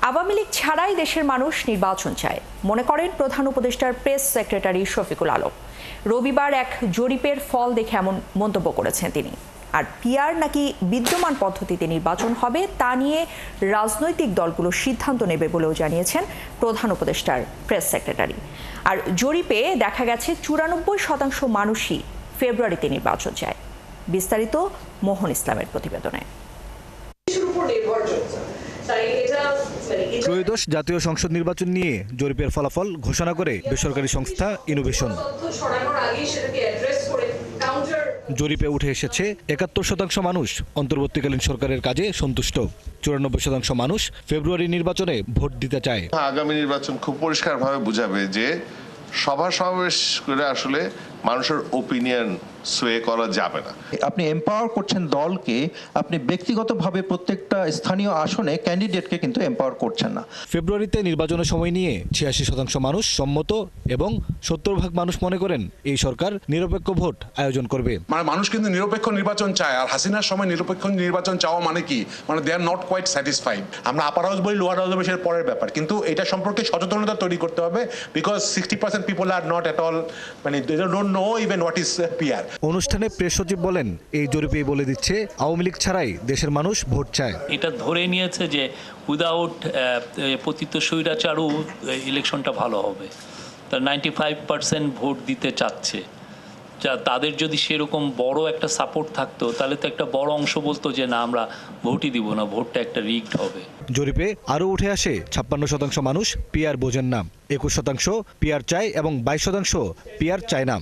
আওয়ামী লীগ ছাড়াই দেশের মানুষ নির্বাচন চায় মনে করেন প্রধান উপদেষ্টার প্রেস সেক্রেটারি শফিকুল আলম। রবিবার এক জরিপের ফল দেখে এমন মন্তব্য করেছেন তিনি। আর পিআর নাকি বিদ্যমান পদ্ধতিতে নির্বাচন হবে তা নিয়ে রাজনৈতিক দলগুলো সিদ্ধান্ত নেবে বলেও জানিয়েছেন প্রধান উপদেষ্টার প্রেস সেক্রেটারি। আর জরিপে দেখা গেছে 94% মানুষই ফেব্রুয়ারিতে নির্বাচন চায়। বিস্তারিত মোহন ইসলামের প্রতিবেদনে। ত্রয়োদশ জাতীয় সংসদ নির্বাচন নিয়ে জরিপের ফলাফল ঘোষণা করে বেসরকারি সংস্থা ইনোভেশন। জরিপে উঠে এসেছে 71% মানুষ অন্তর্বর্তীকালীন সরকারের কাজে সন্তুষ্ট। 94% মানুষ ফেব্রুয়ারি নির্বাচনে ভোট দিতে চায়। আগামী নির্বাচন খুব পরিষ্কারভাবে বুঝাবে যে সভা সমাবেশ করে আসলে মানুষের ওপিনিয়ন সোয়ে করা যাবে না। আপনি এম্পাওয়ার করছেন দলকে, আপনি ব্যক্তিগতভাবে প্রত্যেকটা স্থানীয় আসনে ক্যান্ডিডেটকে কিন্তু এম্পাওয়ার করছেন না। ফেব্রুয়ারিতে নির্বাচনের সময় নিয়ে 86% মানুষ সম্মত এবং 70% মানুষ মনে করেন এই সরকার নিরপেক্ষ ভোট আয়োজন করবে। মানে মানুষ কিন্তু নিরপেক্ষ নির্বাচন চায়, আর হাসিনার সময় নিরপেক্ষ নির্বাচন চাওয়া মানে কি, মানে দে আর নট কোয়াইট স্যাটিসফাইড। আমরা আপার হাউস বলি, লোয়ার হাউস বলি, সেটা পরের ব্যাপার, কিন্তু এটা সম্পর্কে সচেতনতা তৈরি করতে হবে। Because 60% people are not at all, মানে they don't know even what is PR. অনুষ্ঠানে প্রেস সচিব বলেন, এই জরিপেই বলে দিচ্ছে আওয়ামী লীগ ছাড়াই দেশের মানুষ ভোট চায়। এটা ধরে নিয়েছে যে উইদাউট পতিত স্বৈরাচারও ইলেকশনটা ভালো হবে। তার 95% ভোট দিতে চাচ্ছে। তাদের যদি সেরকম বড় একটা সাপোর্ট থাকতো তাহলে তো একটা বড় অংশ বলতো যে না, আমরা ভোটই দিব না, ভোটটা একটা রিগড হবে। জরিপে আরও উঠে আসে 56% মানুষ পিআর বোঝেন না, 21% পিআর চায় এবং 22% পিআর চায় না।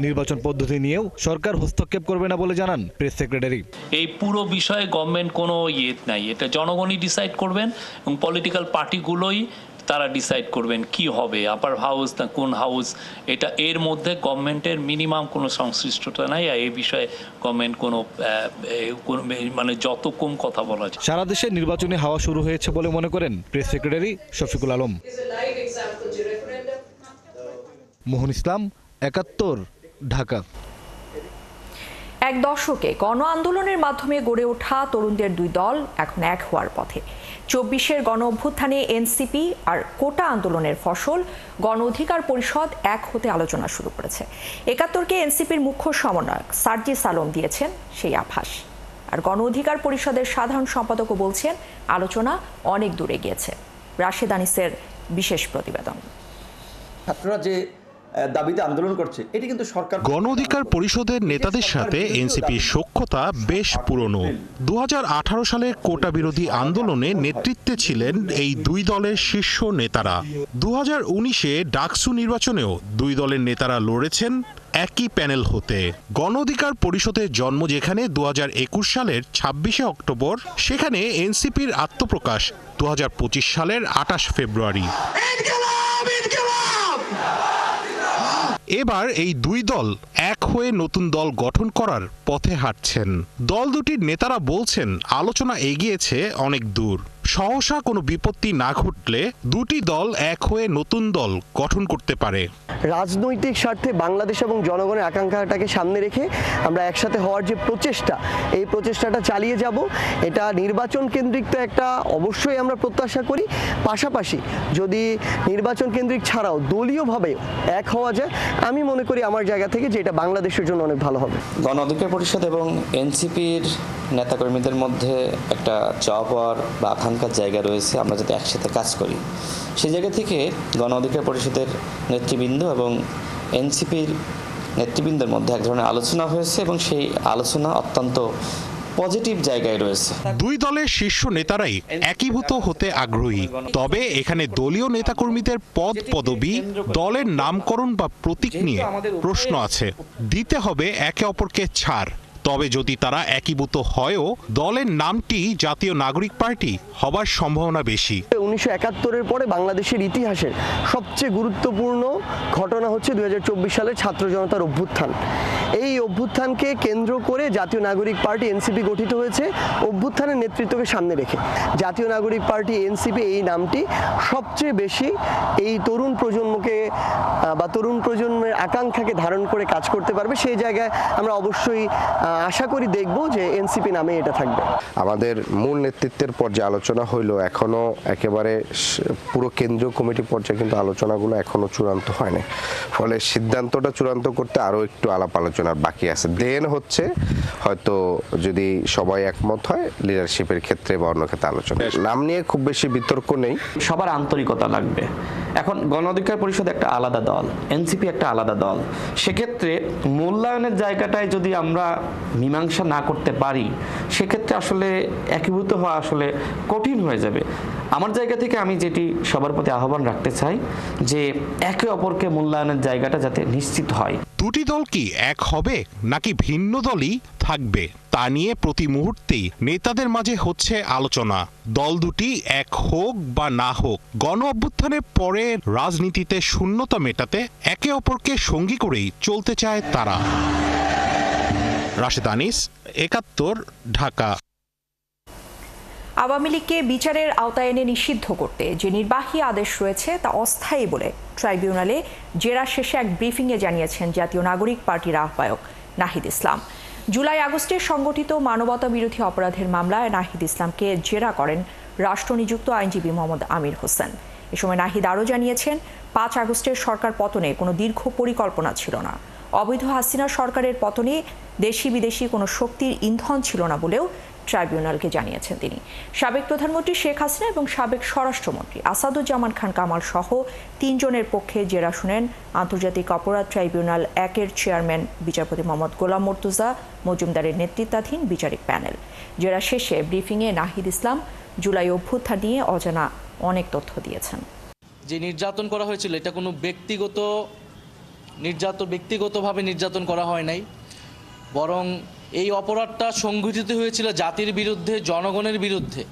নির্বাচন পদ্ধতি নিয়েও সরকার হস্তক্ষেপ করবে না বলে জানান প্রেস সেক্রেটারি। এই পুরো বিষয়ে গভর্নমেন্ট কোনো নাই, এটা জনগণই ডিসাইড করবেন এবং পলিটিক্যাল পার্টিগুলোই তারা ডিসাইড করবেন কি হবে, আপার হাউস না কোন হাউস। এটা এর মধ্যে গভর্নমেন্টের মিনিমাম কোনো সংশ্লিষ্টতা নাই। আর এই বিষয়ে গভর্নমেন্ট কোনো মানে যত কম কথা বলা যায়। সারা দেশে নির্বাচনী হাওয়া শুরু হয়েছে বলে মনে করেন প্রেস সেক্রেটারি শফিকুল আলম। মোহন ইসলাম, 71, ঢাকা। এক দশকে গণ আন্দোলনের মাধ্যমে গড়ে ওঠা তরুণদের দুই দল এখন এক হওয়ার পথে। 24-এর গণ অভ্যুত্থানে এনসিপি আর কোটা আন্দোলনের ফসল গণ অধিকার পরিষদ এক হতে আলোচনা শুরু করেছে। 71-কে এনসিপির মুখ্য সমন্বয়ক সার্জিস আলম দিয়েছেন সেই আভাস। আর গণ অধিকার পরিষদের সাধারণ সম্পাদকও বলছেন আলোচনা অনেক দূরে গিয়েছে। রাশেদ আনিসের বিশেষ প্রতিবেদন। ছাত্ররা যে দাবিতে আন্দোলন করছে, এটি কিন্তু সরকার। গণ অধিকার পরিষদের নেতাদের সাথে এনসিপির সখ্যতা বেশ পুরনো। 2018 সালের কোটা বিরোধী আন্দোলনে নেতৃত্বে ছিলেন এই দুই দলের শীর্ষ নেতারা। 2019-এ ডাকসু নির্বাচনেও দুই দলের নেতারা লড়েছেন একই প্যানেল হতে। গণ অধিকার পরিষদের জন্ম যেখানে 2021 সালের 26শে অক্টোবর, সেখানে এনসিপির আত্মপ্রকাশ 2025 সালের 28 ফেব্রুয়ারি। এবার এই দুই দল এক হয়ে নতুন দল গঠন করার পথে হাঁটছেন। দল দুটির নেতারা বলছেন আলোচনা এগিয়েছে অনেক দূর। সহসা কোনো বিপত্তি না ঘটলে দুটি দল এক হয়ে নতুন দল গঠন করতে পারে। রাজনৈতিক স্বার্থে বাংলাদেশ এবং জনগণের আকাঙ্ক্ষাটাকে সামনে রেখে আমরা একসাথে হওয়ার যে প্রচেষ্টা, এই প্রচেষ্টাটা চালিয়ে যাব। এটা নির্বাচন কেন্দ্রিক তো একটা অবশ্যই আমরা প্রত্যাশা করি। পাশাপাশি যদি নির্বাচন কেন্দ্রিক ছাড়াও দলীয়ভাবে এক হওয়া যায়, আমি মনে করি আমার জায়গা থেকে যে এটা বাংলাদেশের জন্য অনেক ভালো হবে। গণ অধিকার পরিষদ এবং এনসিপির নেতাকর্মীদের মধ্যে একটা চাওয়া পাওয়ার বা আকাঙ্ক্ষার জায়গা রয়েছে, আমরা যাতে একসাথে কাজ করি। সেই জায়গা থেকে গণ অধিকার পরিষদের নেতৃবৃন্দ এবং এনসিপির নেতৃবৃন্দের মধ্যে এক ধরনের আলোচনা হয়েছে এবং সেই আলোচনা অত্যন্ত পজিটিভ জায়গায় রয়েছে। দুই দলের শীর্ষ নেতারাই একীভূত হতে আগ্রহী। তবে এখানে দলীয় নেতাকর্মীদের পদ পদবি, দলের নামকরণ বা প্রতীক নিয়ে প্রশ্ন আছে। দিতে হবে একে অপরকে ছাড়। তবে যদি তারা একীভূত হয়ও দলের নামটি জাতীয় নাগরিক পার্টি হবার সম্ভাবনা বেশি। 1971-এর পরে বাংলাদেশের ইতিহাসের সবচেয়ে গুরুত্বপূর্ণ ঘটনা হচ্ছে 2024 সালের ছাত্র জনতার অভ্যুত্থান। এই অভ্যুত্থানকে কেন্দ্র করে জাতীয় নাগরিক পার্টি এনসিপি গঠিত হয়েছে অভ্যুত্থানের নেতৃত্বকে সামনে রেখে। জাতীয় নাগরিক পার্টি এনসিপি এই নামটি সবচেয়ে বেশি এই তরুণ প্রজন্মকে বা তরুণ প্রজন্মের আকাঙ্ক্ষাকে ধারণ করে কাজ করতে পারবে। সেই জায়গায় আমরা অবশ্যই আশা করি দেখব যে এনসিপি নামে এটা থাকবে। আমাদের মূল নেতৃত্বের পর্যায়ে আলোচনা হইলো, এখনো একেবারে পুরো কেন্দ্রীয় কমিটি পর্যায়ে কিন্তু আলোচনাগুলো এখনো চূড়ান্ত হয়নি, ফলে সিদ্ধান্তটা চূড়ান্ত করতে আরো একটু আলাপ আলোচনার বাকি আছে। দেন হচ্ছে হয়তো যদি সবাই একমত হয় লিডারশিপের ক্ষেত্রে বা অন্য ক্ষেত্রে আলোচনা। নাম নিয়ে খুব বেশি বিতর্ক নেই, সবার আন্তরিকতা লাগবে। এখন গণ অধিকার পরিষদ একটা আলাদা দল, এনসিপি একটা আলাদা দল, সেক্ষেত্রে মূল্যায়নের জায়গাটায় যদি আমরা মীমাংসা না করতে পারি সেক্ষেত্রে আসলে একীভূত হওয়া আসলে কঠিন হয়ে যাবে। আমার জায়গা থেকে আমি যেটি সবার প্রতি আহ্বান রাখতে চাই যে একে অপরকে মূল্যায়নের জায়গাটা যাতে নিশ্চিত হয়। দুটি দল কি এক হবে নাকি ভিন্ন দলই থাকবে তা নিয়ে প্রতি মুহূর্তেই নেতাদের মাঝে হচ্ছে আলোচনা। দল দুটি এক হোক বা না হোক, গণ অভ্যুত্থানের পরে রাজনীতিতে শূন্যতা মেটাতে একে অপরকে সঙ্গী করেই চলতে চায় তারা। রাশেদ আনিস, ৭১, ঢাকা। আওয়ামী লীগকে বিচারের আওতায় এনে নিষিদ্ধ করতে যে নির্বাহী আদেশ রয়েছে তা অস্থায়ী বলে ট্রাইব্যুনালে জেরা শেষে এক ব্রিফিংয়ে জানিয়েছেন জাতীয় নাগরিক পার্টির আহ্বায়ক নাহিদ ইসলাম। জুলাই আগস্টে সংগঠিত মানবতা বিরোধী অপরাধের মামলায় নাহিদ ইসলামকে জেরা করেন রাষ্ট্রনিযুক্ত আইনজীবী মোহাম্মদ আমির হোসেন। এ সময় নাহিদ আরও জানিয়েছেন 5 আগস্টের সরকার পতনে কোনো দীর্ঘ পরিকল্পনা ছিল না। অবৈধ হাসিনা সরকারের পতনে দেশি বিদেশি কোনো শক্তির ইন্ধন ছিল না বলেও ট্রাইব্যুনালকে জানিয়েছেন তিনি। সাবেক প্রধানমন্ত্রী শেখ হাসিনা এবং সাবেক স্বরাষ্ট্রমন্ত্রী আসাদুজ্জামান খান কামাল সহ 3 জনের পক্ষে জেরা শুনেন আন্তর্জাতিক অপরাধ ট্রাইব্যুনাল 1-এর চেয়ারম্যান বিচারপতি মোহাম্মদ গোলাম মর্তুজা মজুমদারের নেতৃত্বাধীন বিচারিক প্যানেল। জেরা শেষে ব্রিফিংয়ে নাহিদ ইসলাম জুলাই অভ্যুত্থান নিয়ে অজানা অনেক তথ্য দিয়েছেন। যে নির্যাতন করা হয়েছিল এটা কোনো ব্যক্তিগতভাবে নির্যাতন করা হয় নাই, বরং এই অপরাধটা সংঘটিত হয়েছিল জাতির বিরুদ্ধে, জনগণের বিরুদ্ধে।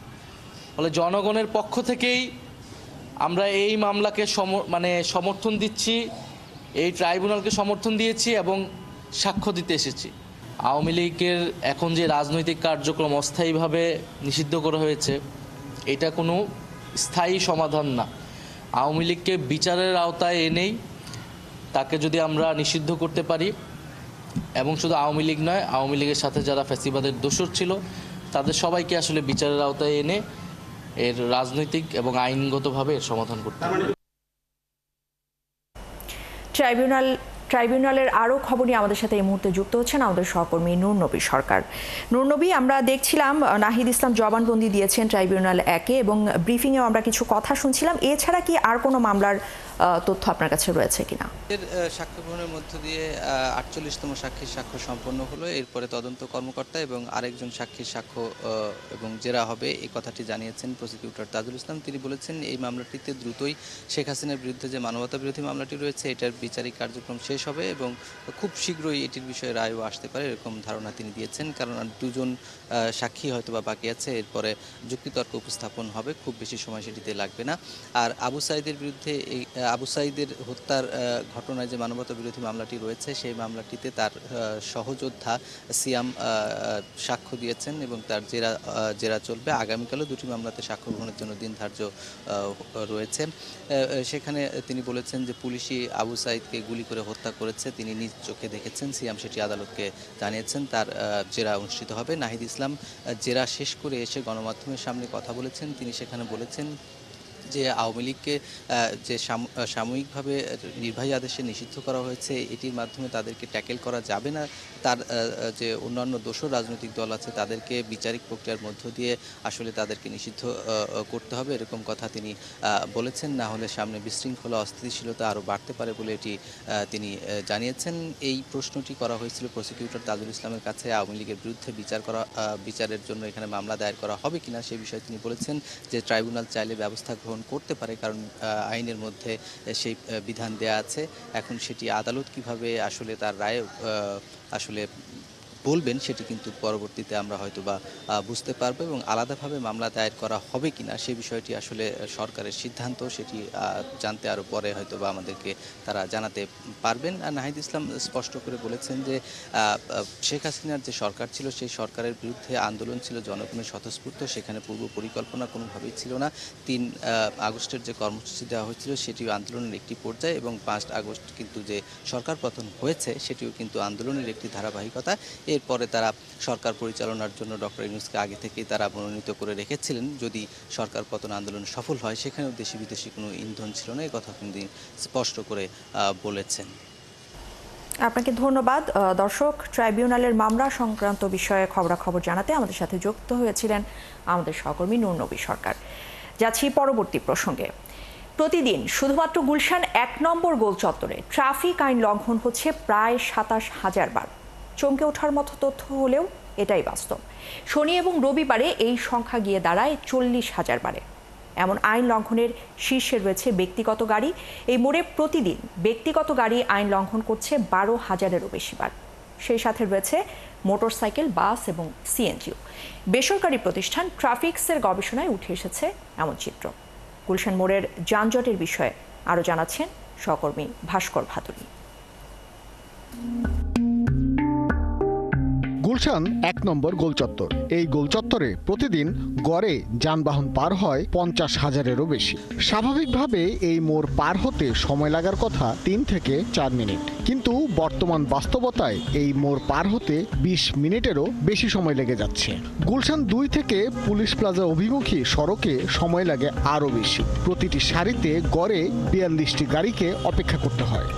ফলে জনগণের পক্ষ থেকেই আমরা এই মামলাকে সমর্থন দিচ্ছি, এই ট্রাইব্যুনালকে সমর্থন দিয়েছি এবং সাক্ষ্য দিতে এসেছি। আওয়ামী লীগের এখন যে রাজনৈতিক কার্যক্রম অস্থায়ীভাবে নিষিদ্ধ করা হয়েছে এটা কোনো স্থায়ী সমাধান না। আওয়ামী লীগকে বিচারের আওতায় এনেই তাকে যদি আমরা নিষিদ্ধ করতে পারি, এবং শুধু আওয়ামী লীগ নয়, আওয়ামী লীগের সাথে যারা ফ্যাসিবাদের দোষর ছিল তাদের সবাইকে আসলে বিচারের আওতায় এনে এর রাজনৈতিক এবং আইনগতভাবে এর সমাধান করতে হবে। ট্রাইব্যুনালের আরও খবর নিয়ে আমাদের সাথে এই মুহূর্তে যুক্ত হচ্ছেন আমাদের সহকর্মী নূর নবী সরকার। নূর নবী, আমরা দেখছিলাম নাহিদ ইসলাম জবানবন্দি দিয়েছেন ট্রাইব্যুনাল 1-এ এবং ব্রিফিংয়েও আমরা কিছু কথা শুনছিলাম। এছাড়া কি আর কোনো মামলার তথ্য আপনার কাছে রয়েছে কিনা? এর সাক্ষ্য গ্রহণের মধ্য দিয়ে 48তম সাক্ষীর সাক্ষ্য সম্পন্ন হলো। এরপরে তদন্ত কর্মকর্তা এবং আরেকজন সাক্ষীর সাক্ষ্য এবং জেরা হবে এই কথাটি জানিয়েছেন প্রসিকিউটর তাজুল ইসলাম। তিনি বলেছেন এই মামলাটিতে দ্রুতই শেখ হাসিনার বিরুদ্ধে যে মানবতা বিরোধী মামলাটি রয়েছে এটার বিচারিক কার্যক্রম শেষ হবে এবং খুব শীঘ্রই এটির বিষয়ে রায়ও আসতে পারে এরকম ধারণা তিনি দিয়েছেন। কারণ আর 2 জন সাক্ষী হয়তো বা বাকি আছে, এরপরে যুক্তিতর্ক উপস্থাপন হবে, খুব বেশি সময় সেটিতে লাগবে না। আর আবু সাঈদের বিরুদ্ধে আবু সাঈদের হত্যার ঘটনায় যে মানবতা বিরোধী মামলাটি রয়েছে সেই মামলাটিতে তার সহযোদ্ধা সিয়াম সাক্ষ্য দিয়েছেন এবং তার জেরা চলবে। আগামীকালও 2টি মামলাতে সাক্ষ্য গ্রহণের জন্য দিন ধার্য রয়েছে। সেখানে তিনি বলেছেন যে পুলিশই আবু সাঈদকে গুলি করে হত্যা করেছে, তিনি নিজ চোখে দেখেছেন, সিয়াম সেটি আদালতকে জানিয়েছেন। তার জেরা অনুষ্ঠিত হবে। নাহিদ ইসলাম জেরা শেষ করে এসে গণমাধ্যমের সামনে কথা বলেছেন। তিনি সেখানে বলেছেন যে আওয়ামী লীগকে যে সাময়িকভাবে নির্বাহী আদেশে নিষিদ্ধ করা হয়েছে এটির মাধ্যমে তাদেরকে ট্যাকেল করা যাবে না। তার যে অন্যান্য দোষর রাজনৈতিক দল আছে তাদেরকে বিচারিক প্রক্রিয়ার মধ্য দিয়ে আসলে তাদেরকে নিষিদ্ধ করতে হবে, এরকম কথা তিনি বলেছেন। না হলে সামনে বিশৃঙ্খলা অস্থিতিশীলতা আরও বাড়তে পারে বলে এটি তিনি জানিয়েছেন। এই প্রশ্নটি করা হয়েছিল প্রসিকিউটর তাজুল ইসলামের কাছে, আওয়ামী লীগের বিরুদ্ধে বিচারের জন্য এখানে মামলা দায়ের করা হবে কিনা সেই বিষয়ে তিনি বলেছেন যে ট্রাইব্যুনাল চাইলে ব্যবস্থা গ্রহণ করতে পারে, কারণ আইনের মধ্যে সেই বিধান দেয়া আছে। এখন সেটি আদালত কিভাবে আসলে তার রায় আসলে বলবেন সেটি কিন্তু পরবর্তীতে আমরা হয়তো বা বুঝতে পারবো, এবং আলাদাভাবে মামলা দায়ের করা হবে কিনা সে বিষয়টি আসলে সরকারের সিদ্ধান্ত, সেটি জানতে আরও পরে হয়তো বা আমাদেরকে তারা জানাতে পারবেন। আর নাহিদ ইসলাম স্পষ্ট করে বলেছেন যে শেখ হাসিনার যে সরকার ছিল সেই সরকারের বিরুদ্ধে আন্দোলন ছিল জনগণের স্বতঃস্ফূর্ত, সেখানে পূর্ব পরিকল্পনা কোনোভাবেই ছিল না। 3 আগস্টের যে কর্মসূচি দেওয়া হয়েছিল সেটিও আন্দোলনের একটি পর্যায়ে, এবং 5 আগস্ট কিন্তু যে সরকার পতন হয়েছে সেটিও কিন্তু আন্দোলনের একটি ধারাবাহিকতা। এরপরে তারা সরকার পরিচালনার জন্য ডক্টর ইউনূসকে আগে থেকেই তারা মনোনীত করে রেখেছিলেন। যদি সরকার পতন আন্দোলন সফল হয় সেখানেও দেশি বিদেশি কোনো ইন্ধন ছিল না, এই কথা কিন্তু স্পষ্ট করে বলেছেন। আপনাকে ধন্যবাদ। দর্শক, ট্রাইব্যুনালের মামলা সংক্রান্ত বিষয়ে খবরাখবর জানাতে আমাদের সাথে যুক্ত হয়েছিলেন আমাদের সহকর্মী নূর নবী সরকার। যাচ্ছি পরবর্তী প্রসঙ্গে। প্রতিদিন শুধুমাত্র গুলশান 1 নম্বর গোল চত্বরে ট্রাফিক আইন লঙ্ঘন হচ্ছে প্রায় 27,000 বার। চমকে ওঠার মতো তথ্য হলেও এটাই বাস্তব। শনি এবং রবিবারে এই সংখ্যা গিয়ে দাঁড়ায় 40,000 বারে। এমন আইন লঙ্ঘনের শীর্ষে রয়েছে ব্যক্তিগত গাড়ি। এই মোড়ে প্রতিদিন ব্যক্তিগত গাড়ি আইন লঙ্ঘন করছে 12,000-এরও বেশি বার। সেই সাথে রয়েছে মোটরসাইকেল, বাস এবং সিএনজিও। বেসরকারি প্রতিষ্ঠান ট্রাফিক্সের গবেষণায় উঠে এসেছে এমন চিত্র। গুলশান মোড়ের যানজটের বিষয়ে আরও জানাচ্ছেন সহকর্মী ভাস্কর ভাদুরী। গুলশান 1 নম্বর গোলচত্বর। এই গোলচত্বরে প্রতিদিন গড়ে যানবাহন পার হয় 50,000-এরও বেশি। স্বাভাবিকভাবে এই মোড় পার হতে সময় লাগার কথা 3 থেকে 4 মিনিট, কিন্তু বর্তমান বাস্তবতায় এই মোড় পার হতে 20 মিনিটেরও বেশি সময় লেগে যাচ্ছে। গুলশান 2 থেকে পুলিশ প্লাজা অভিমুখী সড়কে সময় লাগে আরও বেশি। প্রতিটি সারিতে গড়ে 42টি গাড়িকে অপেক্ষা করতে হয়।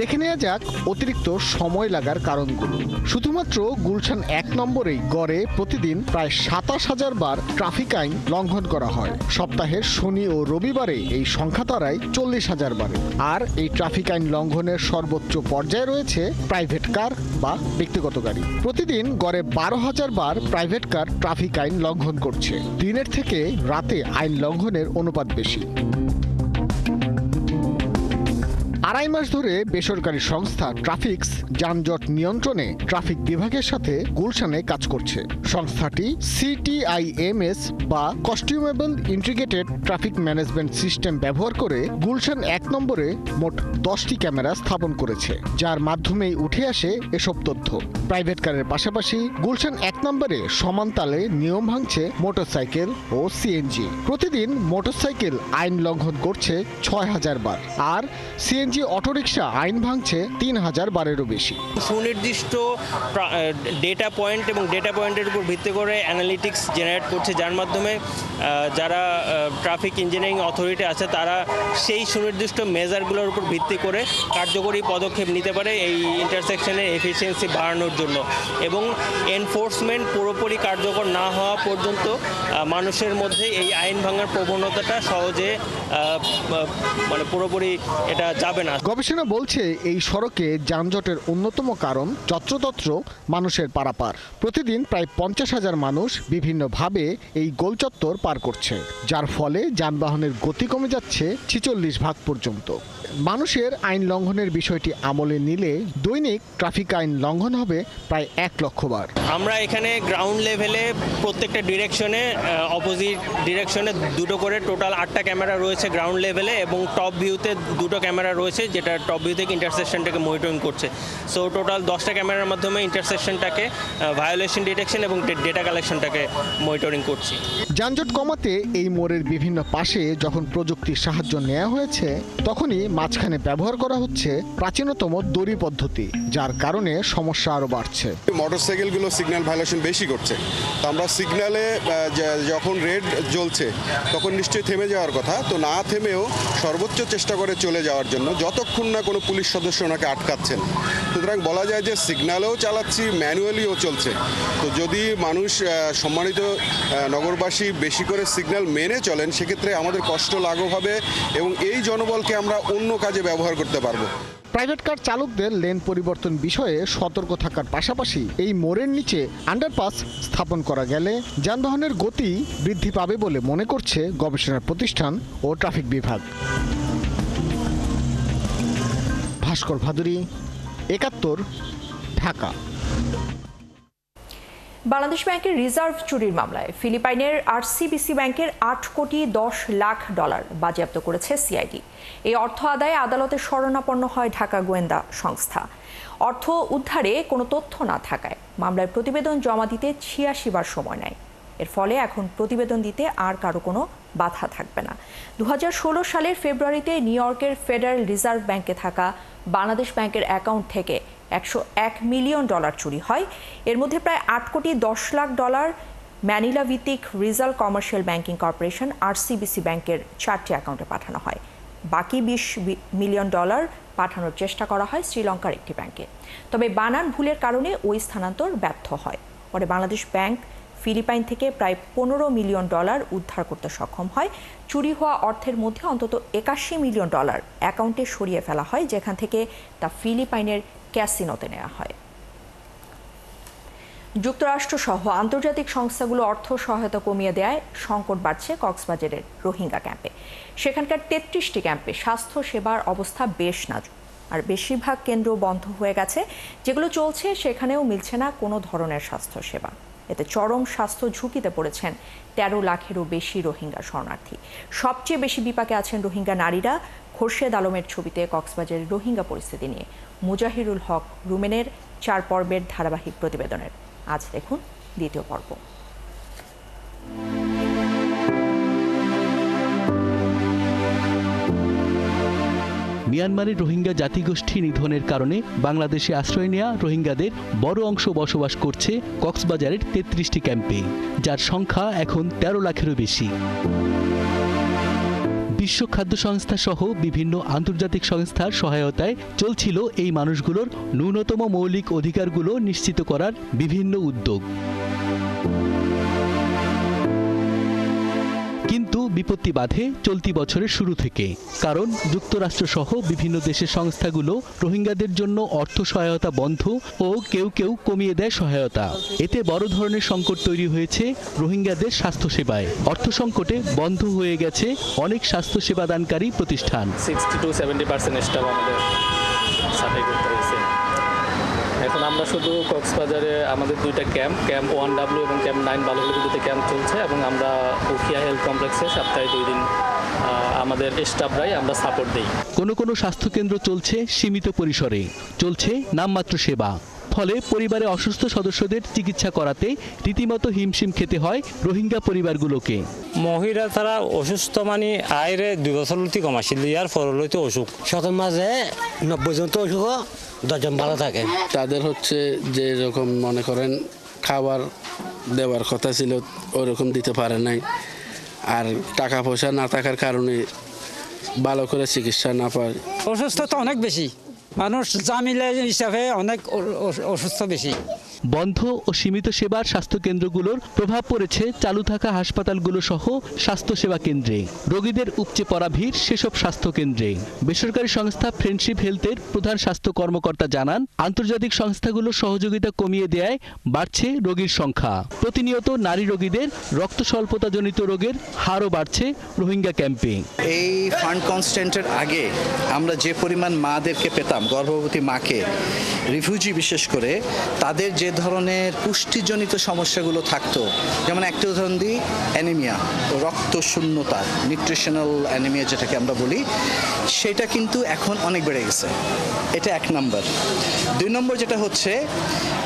দেখে নেওয়া যাক অতিরিক্ত সময় লাগার কারণগুলো। শুধুমাত্র গুলশান 1 নম্বরেই গড়ে প্রতিদিন প্রায় 27,000 বার ট্রাফিক আইন লঙ্ঘন করা হয়। সপ্তাহের শনি ও রবিবারে এই সংখ্যা দাঁড়ায় 40,000 বারে। আর এই ট্রাফিক আইন লঙ্ঘনের সর্বোচ্চ পর্যায়ে রয়েছে প্রাইভেট কার বা ব্যক্তিগত গাড়ি। প্রতিদিন গড়ে 12,000 বার প্রাইভেট কার ট্রাফিক আইন লঙ্ঘন করছে। দিনের থেকে রাতে আইন লঙ্ঘনের অনুপাত বেশি। 2.5 মাস ধরে বেসরকারি সংস্থা ট্রাফিক্স যানজট নিয়ন্ত্রণে ট্রাফিক বিভাগের সাথে গুলশানে কাজ করছে। সংস্থাটি CTIMS বা কস্টিউমেবল ইন্টিগ্রেটেড ট্রাফিক ম্যানেজমেন্ট সিস্টেম ব্যবহার করে গুলশান 1 নম্বরে মোট 10টি ক্যামেরা স্থাপন করেছে, যার মাধ্যমেই উঠে আসে এসব তথ্য। প্রাইভেট কারের পাশাপাশি গুলশান 1 নম্বরে সমান তালে নিয়ম ভাঙছে মোটরসাইকেল ও সিএনজি। প্রতিদিন মোটরসাইকেল আইন লঙ্ঘন করছে 6,000 বার, আর সিএনজি অটোরিকশা আইন ভাঙছে 3,000 বারেরও বেশি। সুনির্দিষ্ট ডেটা পয়েন্ট এবং ডেটা পয়েন্টের উপর ভিত্তি করে অ্যানালিটিক্স জেনারেট করছে, যার মাধ্যমে যারা ট্রাফিক ইঞ্জিনিয়ারিং অথরিটি আছে তারা সেই সুনির্দিষ্ট মেজারগুলোর উপর ভিত্তি করে কার্যকরী পদক্ষেপ নিতে পারে এই ইন্টারসেকশনের এফিসিয়েন্সি বাড়ানোর জন্য। এবং এনফোর্সমেন্ট পুরোপুরি কার্যকর না হওয়া পর্যন্ত মানুষের মধ্যে এই আইন ভাঙার প্রবণতাটা সহজে মানে পুরোপুরি এটা যাবে না। গবেষণা বলছে এই সড়কে যানজটের অন্যতম কারণ যত্রতত্র মানুষের পারাপার। প্রতিদিন প্রায় 50,000 মানুষ বিভিন্নভাবে এই গোলচত্বর পার করছে, যার ফলে যানবাহনের গতি কমে যাচ্ছে 46 ভাগ পর্যন্ত। মানুষের আইন লঙ্ঘনের বিষয়টি আমলে নিলে দৈনিক ট্রাফিক আইন লঙ্ঘন হবে প্রায় 1 লক্ষ বার। আমরা এখানে গ্রাউন্ড লেভেলে প্রত্যেকটা ডিরেকশনে অপোজিট ডিরেকশনে 2টো করে টোটাল 8টা ক্যামেরা রয়েছে গ্রাউন্ড লেভেলে, এবং টপ ভিউতে 2টো ক্যামেরা রয়েছে যেটা টপ ভিউ থেকে ইন্টারসেকশনটাকে মনিটরিং করছে। সো টোটাল 10টা ক্যামেরার মাধ্যমে ইন্টারসেকশনটাকে ভায়োলেশন ডিটেকশন এবং ডেটা কালেকশনটাকে মনিটরিং করছি। যানজট কমাতে এই মোড়ের বিভিন্ন পাশে যখন প্রযুক্তির সাহায্য নেওয়া হয়েছে, তখনই মাঝখানে ব্যবহার করা হচ্ছে প্রাচীনতম দড়ি পদ্ধতি, যার কারণে সমস্যা আরও বাড়ছে। মোটরসাইকেলগুলো সিগন্যাল ভায়োলেশন বেশি করছে, তো আমরা সিগন্যালে যখন রেড জ্বলছে তখন নিশ্চয়ই থেমে যাওয়ার কথা, তো না থেমেও সর্বোচ্চ চেষ্টা করে চলে যাওয়ার জন্য, যতক্ষণ না কোনো পুলিশ সদস্য ওনাকে আটকাচ্ছেন। সুতরাং বলা যায় যে সিগন্যালেও চালাচ্ছি, ম্যানুয়ালিও চলছে। তো যদি মানুষ সম্মানিত নগরবাসী বেশি করে সিগন্যাল মেনে চলেন, সেক্ষেত্রে আমাদের কষ্ট লাঘব হবে এবং এই জনবলকে আমরা অন্য কাজে ব্যবহার করতে পারবো। প্রাইভেট কার চালকদের লেন পরিবর্তন বিষয়ে সতর্ক থাকার পাশাপাশি এই মোড়ের নিচে আন্ডারপাস স্থাপন করা গেলে যানবাহনের গতি বৃদ্ধি পাবে বলে মনে করছে গবেষণা প্রতিষ্ঠান ও ট্রাফিক বিভাগ। ভাস্কর ভাদুরী, একাত্তর, ঢাকা। বাংলাদেশ ব্যাংকের রিজার্ভ চুরির মামলায় ফিলিপাইনের আরসিবিসি ব্যাংকের 8 কোটি 10 লাখ ডলার বাজেয়াপ্ত করেছে সিআইডি। এই অর্থ আদায়ে আদালতে শরণাপন্ন হয় ঢাকা গোয়েন্দা সংস্থা। অর্থ উদ্ধারে কোনো তথ্য না থাকায় মামলার প্রতিবেদন জমা দিতে 86 বার সময় নেয়। এর ফলে এখন প্রতিবেদন দিতে আর কারো কোনো বাধা থাকবে না। 2016 সালের ফেব্রুয়ারিতে নিউ ইয়র্কের ফেডারেল রিজার্ভ ব্যাংকে থাকা বাংলাদেশ ব্যাংকের অ্যাকাউন্ট থেকে 101 মিলিয়ন ডলার চুরি হয়। এর মধ্যে প্রায় 8 কোটি 10 লাখ ডলার ম্যানিলা ভিত্তিক রিজাল কমার্শিয়াল ব্যাংকিং কর্পোরেশন আরসিবিসি ব্যাংকের 4টি অ্যাকাউন্টে পাঠানো হয়। বাকি 20 মিলিয়ন ডলার পাঠানোর চেষ্টা করা হয় শ্রীলঙ্কার একটি ব্যাংকে। তবে বানান ভুলের কারণে ওই স্থানান্তর ব্যর্থ হয়। পরে বাংলাদেশ ব্যাংক ফিলিপাইন থেকে প্রায় 15 মিলিয়ন ডলার উদ্ধার করতে সক্ষম হয়। চুরি হওয়া অর্থের মধ্যে অন্তত 81 মিলিয়ন ডলার অ্যাকাউন্টে সরিয়ে ফেলা হয়, যেখান থেকে তা ফিলিপাইনের ক্যাসিনোতে নেওয়া হয়। যুক্তরাষ্ট্র সহ আন্তর্জাতিক সংস্থাগুলো অর্থ সহায়তা কমিয়ে দেয় সংকট বাড়ছে কক্সবাজারের রোহিঙ্গা ক্যাম্পে। সেখানকার 33টি ক্যাম্পে স্বাস্থ্য সেবার অবস্থা বেশ নাজুক, আর বেশিরভাগ কেন্দ্র বন্ধ হয়ে গেছে। যেগুলো চলছে সেখানেও মিলছে না কোনো ধরনের স্বাস্থ্য সেবা। এতে চরম স্বাস্থ্য ঝুঁকিতে পড়েছেন 13 লাখেরও বেশি রোহিঙ্গা শরণার্থী। সবচেয়ে বেশি বিপাকে আছেন রোহিঙ্গা নারীরা। খোরশেদ আলমের ছবিতে কক্সবাজারের রোহিঙ্গা পরিস্থিতি নিয়ে মুজাহিরুল হক রুমেনের 4 পর্বের ধারাবাহিক প্রতিবেদনের আজ দেখুন দ্বিতীয় পর্ব। মিয়ানমারের রোহিঙ্গা জাতিগোষ্ঠী নিধনের কারণে বাংলাদেশে আশ্রয় নেওয়া রোহিঙ্গাদের বড় অংশ বসবাস করছে কক্সবাজারের 33টি ক্যাম্পে, যার সংখ্যা এখন 13 লাখেরও বেশি। বিশ্ব খাদ্য সংস্থা সহ বিভিন্ন আন্তর্জাতিক সংস্থার সহায়তায় চলছিল এই মানুষগুলোর ন্যূনতম মৌলিক অধিকারগুলো নিশ্চিত করার বিভিন্ন উদ্যোগ। কিন্তু বিপত্তি বাধে চলতি বছরের শুরু থেকে, কারণ যুক্তরাষ্ট্র সহ বিভিন্ন দেশের সংস্থাগুলো রোহিঙ্গাদের জন্য অর্থ সহায়তা বন্ধ ও কেউ কেউ কমিয়ে দেয় সহায়তা। এতে বড় ধরনের সংকট তৈরি হয়েছে রোহিঙ্গাদের স্বাস্থ্যসেবায়। অর্থ সংকটে বন্ধ হয়ে গেছে অনেক স্বাস্থ্যসেবা দানকারী প্রতিষ্ঠান। 60-70% স্টাফ আমাদের সাথে করতে হয়েছে। এখন আমরা শুধু কক্সবাজারে আমাদের 2টা ক্যাম্প 1W এবং ক্যাম্প 9 বালুগুলিতে 2টা ক্যাম্প চলছে, এবং আমরা উখিয়া হেলথ কমপ্লেক্সে সপ্তাহে 2 দিন আমাদের স্টাফরাই আমরা সাপোর্ট দিই। কোনো স্বাস্থ্যকেন্দ্র চলছে সীমিত পরিসরে, চলছে নামমাত্র সেবা। ফলে পরিবারে অসুস্থ সদস্যদের চিকিৎসা করাতে রীতিমতো হিমশিম খেতে হয় রোহিঙ্গা পরিবারগুলোকে। মহিলা তারা অসুস্থ মানে আইরে 2 বছর লইতে কমাইছিল, ইয়ার পরলইতে অসুখ শতের মাঝে 90 জন তো অসুখ 10 জন ভালো থাকে। তাদের হচ্ছে যে রকম মনে করেন খাবার দেওয়ার কথা ছিল ওরকম দিতে পারে নাই, আর টাকা পয়সা না থাকার কারণে ভালো করে চিকিৎসা না পায়। অসুস্থতা অনেক বেশি, মানুষ জামিলা হিসাবে অনেক অসুস্থ বেশি। বন্ধ ও সীমিত সেবার স্বাস্থ্যকেন্দ্রগুলোর প্রভাব পড়েছে চালু থাকা হাসপাতালগুলো সহ স্বাস্থ্যসেবা কেন্দ্রে। রোগীদের উপচে পড়া ভিড় সেসব স্বাস্থ্যকেন্দ্রে। বেসরকারি সংস্থা ফ্রেন্ডশিপ হেলথের প্রধান স্বাস্থ্য কর্মকর্তা জানান, আন্তর্জাতিক সংস্থাগুলোর সহযোগিতা কমিয়ে দেয়ায় বাড়ছে রোগীর সংখ্যা। প্রতিনিয়ত নারী রোগীদের রক্ত স্বল্পতাজনিত রোগের হারও বাড়ছে রোহিঙ্গা ক্যাম্পে। এই ফান্ড কনস্ট্যান্টের আগে আমরা যে পরিমাণ মাদেরকে পেতাম, গর্ভবতী মাকে, রিফিউজি বিশেষ করে, তাদের যে ধরনের পুষ্টিজনিত সমস্যাগুলো থাকতো, যেমন একটা উদাহরণ দিই, অ্যানিমিয়া, রক্ত শূন্যতা, নিউট্রিশনাল অ্যানিমিয়া যেটাকে আমরা বলি, সেটা কিন্তু এখন অনেক বেড়ে গেছে। এটা 1 নম্বর। 2 নম্বর যেটা হচ্ছে,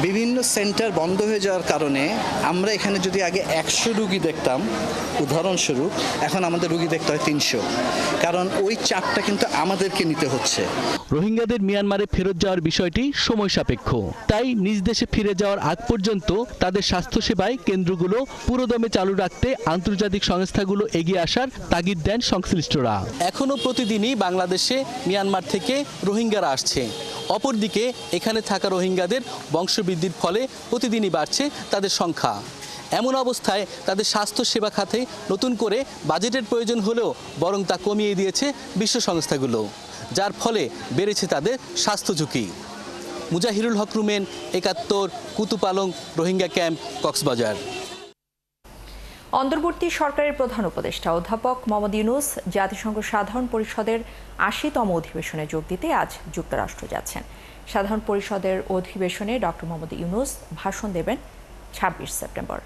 বিভিন্ন সেন্টার বন্ধ হয়ে যাওয়ার কারণে আমরা এখানে যদি আগে 100 রুগী দেখতাম উদাহরণস্বরূপ, এখন আমাদের রুগী দেখতে হয় 300, কারণ ওই চাপটা কিন্তু আমাদেরকে নিতে হচ্ছে। রোহিঙ্গাদের মিয়ানমারে ফেরত যাওয়ার বিষয়টি সময় সাপেক্ষ, তাই নিজ দেশে ফিরে যাওয়ার আগ পর্যন্ত তাদের স্বাস্থ্যসেবায় কেন্দ্রগুলো পুরোদমে চালু রাখতে আন্তর্জাতিক সংস্থাগুলো এগিয়ে আসার তাগিদ দেন সংশ্লিষ্টরা। এখনো প্রতিদিনই বাংলাদেশে মিয়ানমার থেকে রোহিঙ্গারা আসছে। অপরদিকে এখানে থাকা রোহিঙ্গাদের বংশবৃদ্ধির ফলে প্রতিদিনই বাড়ছে তাদের সংখ্যা। এমন অবস্থায় তাদের স্বাস্থ্যসেবা খাতে নতুন করে বাজেটের প্রয়োজন হলেও বরং তা কমিয়ে দিয়েছে বিশ্ব সংস্থাগুলো, যার ফলে বেড়েছে তাদের স্বাস্থ্য ঝুঁকি। মুজাহিরুল হক রুমেন, 71, কুতুপালং, রোহিঙ্গা ক্যাম্প, কক্সবাজার। অন্তর্বর্তী সরকারের প্রধান উপদেষ্টা অধ্যাপক মোহাম্মদ ইউনূস জাতিসংঘ সাধারণ পরিষদের 80তম অধিবেশনে যোগ দিতে আজ যুক্তরাষ্ট্র যাচ্ছেন। সাধারণ পরিষদের অধিবেশনে ডক্টর মোহাম্মদ ইউনূস ভাষণ দেবেন ২৬ সেপ্টেম্বর।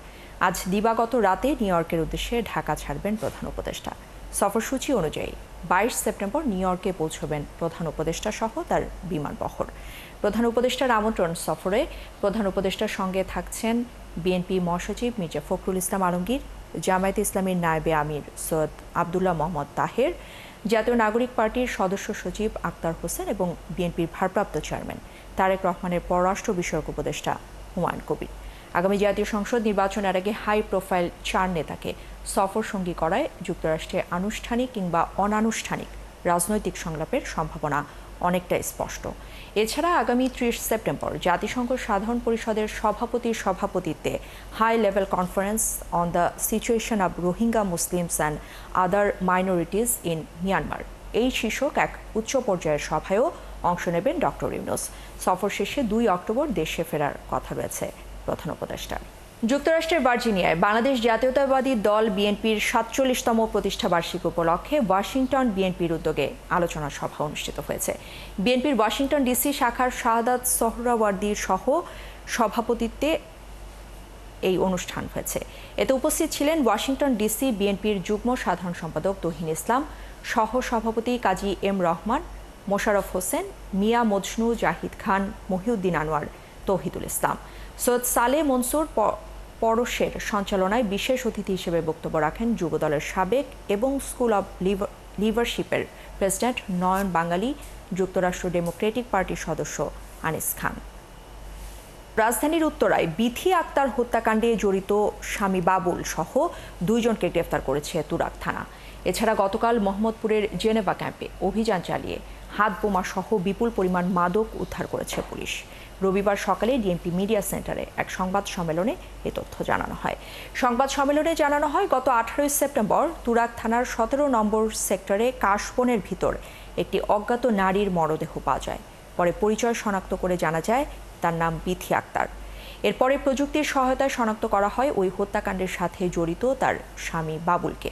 আজ দিবাগত রাতে নিউ ইয়র্কের উদ্দেশ্যে ঢাকা ছাড়বেন প্রধান উপদেষ্টা। সফরসূচি অনুযায়ী ২২ সেপ্টেম্বর নিউ ইয়র্কে পৌঁছবেন প্রধান উপদেষ্টা সহ তার বিমানবহর। প্রধান উপদেষ্টার আমন্ত্রণ সফরে প্রধান উপদেষ্টার সঙ্গে থাকছেন বিএনপি মহাসচিব মির্জা ফখরুল ইসলাম আলমগীর, জামায়াতে ইসলামীর নায়েবে আমির সৈয়দ আবদুল্লাহ মোহাম্মদ তাহের, জাতীয় নাগরিক পার্টির সদস্য সচিব আক্তার হোসেন এবং বিএনপির ভারপ্রাপ্ত চেয়ারম্যান তারেক রহমানের পররাষ্ট্র বিষয়ক উপদেষ্টা হুমায়ুন কবির। আগামী জাতীয় সংসদ নির্বাচনের আগে হাই প্রোফাইল ৪ নেতাকে সফর সঙ্গী করায় যুক্তরাষ্ট্রে আনুষ্ঠানিক কিংবা অনানুষ্ঠানিক রাজনৈতিক সংলাপের সম্ভাবনা অনেকটাই স্পষ্ট। এছাড়া আগামী ৩০ সেপ্টেম্বর জাতিসংঘ সাধারণ পরিষদের সভাপতির সভাপতিত্বে high level conference on the situation of Rohingya Muslims and other minorities in Myanmar এই শীর্ষক এক উচ্চ পর্যায়ের সভায়ও অংশ নেবেন ডক্টর ইউনূস। সফর শেষে ২ অক্টোবর দেশে ফেরার কথা রয়েছে প্রধান উপদেষ্টার। যুক্তরাষ্ট্রের ভার্জিনিয়ায় বাংলাদেশ জাতীয়তাবাদী দল বিএনপির ৪৭তম প্রতিষ্ঠাবার্ষিকী উপলক্ষে ওয়াশিংটন বিএনপির উদ্যোগে আলোচনা সভা অনুষ্ঠিত হয়েছে। বিএনপির ওয়াশিংটন ডিসি শাখার শাহাদাত সোহরাওয়ার্দীর সহ সভাপতিত্বে এই অনুষ্ঠান হয়েছে। এতে উপস্থিত ছিলেন ওয়াশিংটন ডিসি বিএনপির যুগ্ম সাধারণ সম্পাদক তৌহিন ইসলাম, সহ সভাপতি কাজী এম রহমান, মোশাররফ হোসেন, মিয়া মজনু, জাহিদ খান, মহিউদ্দিন আনোয়ার, তৌহিদুল ইসলাম। সৈয়দ সালে মনসুর পরশের সঞ্চালনায় বিশেষ অতিথি হিসেবে বক্তব্য রাখেন যুবদলের সাবেক এবং স্কুল অব লিডারশিপের প্রেসিডেন্ট নয়ন বাঙালি, যুক্তরাষ্ট্র ডেমোক্রেটিক পার্টির সদস্য আনিস খান। রাজধানীর উত্তরায় বিথি আক্তার হত্যাকাণ্ডে জড়িত স্বামী বাবুল সহ ২ জনকে গ্রেফতার করেছে তুরাগ থানা। এছাড়া গতকাল মোহাম্মদপুরের জেনেভা ক্যাম্পে অভিযান চালিয়ে হাত বোমা সহ বিপুল পরিমাণ মাদক উদ্ধার করেছে পুলিশ। রবিবার সকালে ডিএমপি মিডিয়া সেন্টারে এক সংবাদ সম্মেলনে এ তথ্য জানানো হয়। সংবাদ সম্মেলনে জানানো হয়, গত ১৮ সেপ্টেম্বর তুরাগ থানার ১৭ নম্বর সেক্টরে কাশবনের ভিতর একটি অজ্ঞাত নারীর মরদেহ পাওয়া যায়। পরে পরিচয় শনাক্ত করে জানা যায় তার নাম বিথি আক্তার। এরপরে প্রযুক্তির সহায়তায় শনাক্ত করা হয় ওই হত্যাকাণ্ডের সাথে জড়িত তার স্বামী বাবুলকে।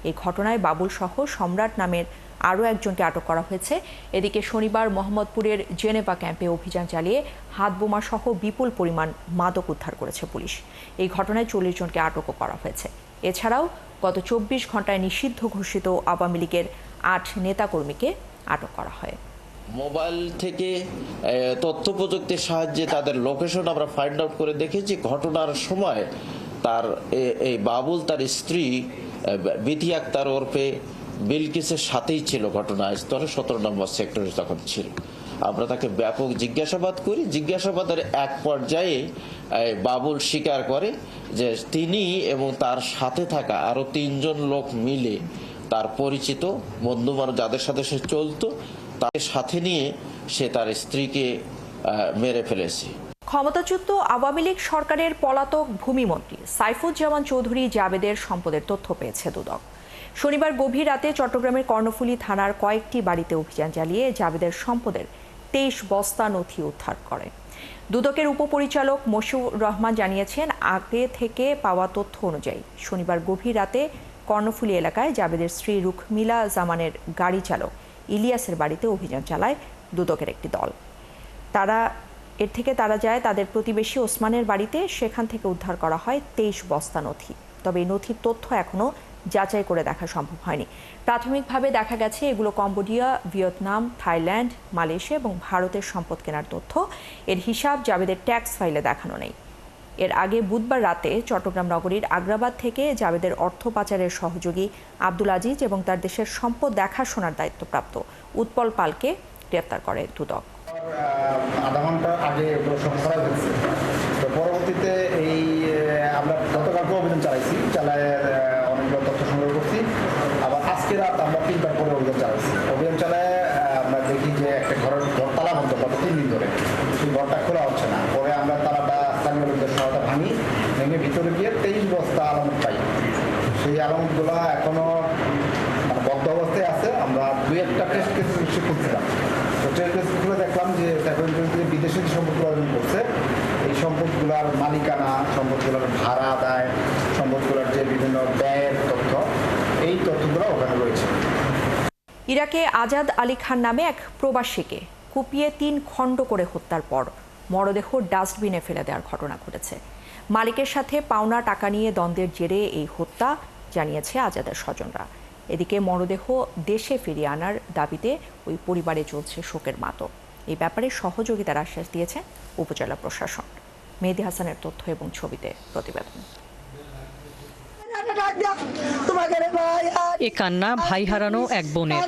এই ঘটনায় বাবুল সহ সম্রাট নামের আরও একজনকে আটক করা হয়েছে। এদিকে শনিবার মোহাম্মদপুরের জেনেভা ক্যাম্পে অভিযান চালিয়ে হাত বোমা সহ বিপুল পরিমাণ মাদক উদ্ধার করেছে পুলিশ। এই ঘটনায় ৪০ জনকে আটকও করা হয়েছে। এছাড়াও গত ২৪ ঘন্টায় নিষিদ্ধ ঘোষিত আওয়ামী লীগের ৮ নেতাকর্মীকে আটক করা হয়। মোবাইল থেকে তথ্য প্রযুক্তির সাহায্যে তাদের লোকেশন আমরা ফাইন্ড আউট করে দেখেছি। ঘটনার সময় তার এই বাবুল তার স্ত্রী বিথি আক্তার ওরফে বিলকিসের সাথেই ছিল ঘটনাস্থলে, ১৭ নম্বর সেক্টরে তখন ছিল। আমরা তাকে ব্যাপক জিজ্ঞাসাবাদ করি। জিজ্ঞাসাবাদের এক পর্যায়ে বাবুল স্বীকার করে যে তিনি এবং তার সাথে থাকা আরও ৩ জন লোক মিলে তার পরিচিত বন্ধু বান্ধব যাদের সাথে সে চলতো তাদের সাথে নিয়ে সে তার স্ত্রীকে মেরে ফেলেছে। ক্ষমতাচ্যুত আওয়ামী লীগ সরকারের পলাতক ভূমিমন্ত্রী সাইফুজ্জামান চৌধুরী জাবেদের সম্পদের তথ্য পেয়েছে দুদক। শনিবার গভীর রাতে চট্টগ্রামের কর্ণফুলী থানার কয়েকটি বাড়িতে অভিযান চালিয়ে জাবেদের সম্পদের ২৩ বস্তা নথি উদ্ধার করে। দুদকের উপপরিচালক মশিউর রহমান জানিয়েছেন, আগে থেকে পাওয়া তথ্য অনুযায়ী শনিবার গভীর রাতে কর্ণফুলী এলাকায় জাবেদের স্ত্রী রুখমিলা জামানের গাড়ি চালক ইলিয়াসের বাড়িতে অভিযান চালায় দুদকের একটি দল। তারা যায় তাদের প্রতিবেশী ওসমানের বাড়িতে। সেখান থেকে উদ্ধার করা হয় ২৩ বস্তা নথি। তবে এই নথির তথ্য এখনও যাচাই করে দেখা সম্ভব হয়নি। প্রাথমিকভাবে দেখা গেছে এগুলো কম্বোডিয়া, ভিয়েতনাম, থাইল্যান্ড, মালয়েশিয়া এবং ভারতের সম্পদ কেনার তথ্য। এর হিসাব জাবেদের ট্যাক্স ফাইলে দেখানো নেই। এর আগে বুধবার রাতে চট্টগ্রাম নগরীর আগ্রাবাদ থেকে জাবেদের অর্থ পাচারের সহযোগী আব্দুল আজিজ এবং তার দেশের সম্পদ দেখাশোনার দায়িত্বপ্রাপ্ত উৎপল পালকে গ্রেফতার করে দুদক। আধা ঘন্টা আগে করা হয়েছে। তো পরবর্তীতে আমরা গতকালকে অভিযান চালাই অনেকগুলো তথ্য সংগ্রহ করছি। আবার আজকে রাত আমরা ৩টার পরে অভিযান চালায় আমরা দেখি যে একটা ঘর তালাবদ্ধ গত ৩ দিন ধরে, সেই ঘরটা খোলা হচ্ছে না। পরে আমরা তালাটা স্থানীয় লোকদের সহায়তা ভেঙে ভিতরে গিয়ে ২৩ বস্তা আলামত পাই। সেই আলামতগুলো এখনো বদ্ধ অবস্থায় আছে। আমরা ২-১টা টেস্ট কেস খুঁজছিলাম। খুলে দেখলাম যে বিদেশি সম্পদগুলো অর্জন করছে, এই সম্পদগুলোর মালিকানা, সম্পদগুলোর ভাড়া আদায়, সম্পদগুলোর যে বিভিন্ন ব্যয়ের তথ্য, এই তথ্যগুলো ওখানে রয়েছে। ইরাকে আজাদ আলী খান নামে এক প্রবাসীকে কুপিয়ে 3 খণ্ড করে হত্যার পর মরদেহ ডাস্টবিনে ফেলে দেওয়ার ঘটনা ঘটেছে। মালিকের সাথে পাওনা টাকা নিয়ে দ্বন্দ্বের জেরে এই হত্যা জানিয়েছে আজাদের স্বজনরা। এদিকে মরদেহ দেশে ফিরিয়ে আনার দাবিতে ওই পরিবারে চলছে শোকের মাতম। এই ব্যাপারে সহযোগিতার আশ্বাস দিয়েছে উপজেলা প্রশাসন। মেহেদী হাসানের তথ্য এবং ছবিতে প্রতিবেদন। এ কান্না ভাই হারানো এক বোনের।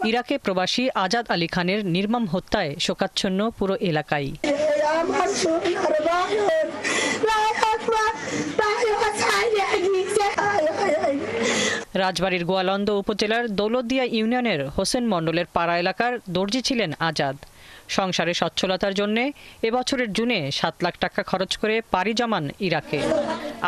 ইরাকে প্রবাসী আজাদ আলী খানের নির্মম হত্যায় শোকাচ্ছন্ন পুরো এলাকায়। রাজবাড়ীর গোয়ালন্দ উপজেলার দৌলতদিয়া ইউনিয়নের হোসেন মণ্ডলের পাড়া এলাকার দর্জি ছিলেন আজাদ। সংসারে সচ্ছলতার জন্য এবছরের জুনে 7 লাখ টাকা খরচ করে পাড়ি জমান ইরাকে।